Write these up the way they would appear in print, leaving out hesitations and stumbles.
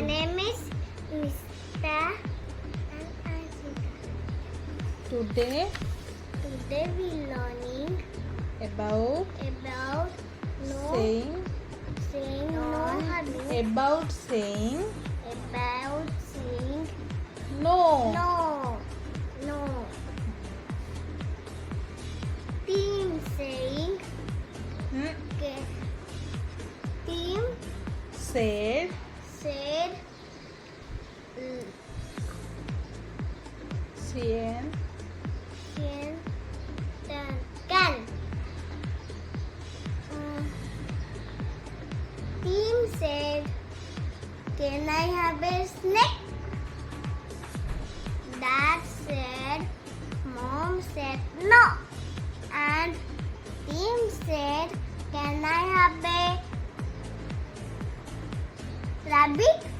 name is Mr. and Ashita. Today We learning about saying saying no. about saying About saying no. no. Team saying Hmm. team Said said Sian can. Team said, can I have a snack? Dad said, Mom said no. And team said, can I have a rabbit?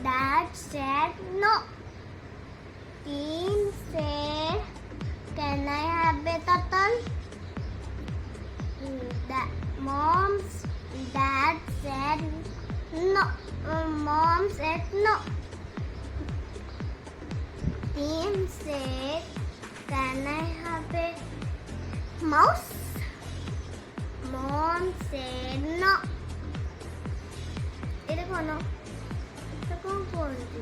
Dad said no. Team said, can I have a turtle? Dad said no. Mom said no. Team said, can I have a mouse? Mom said no. এটা কোন? এটা কোন পড়ছি?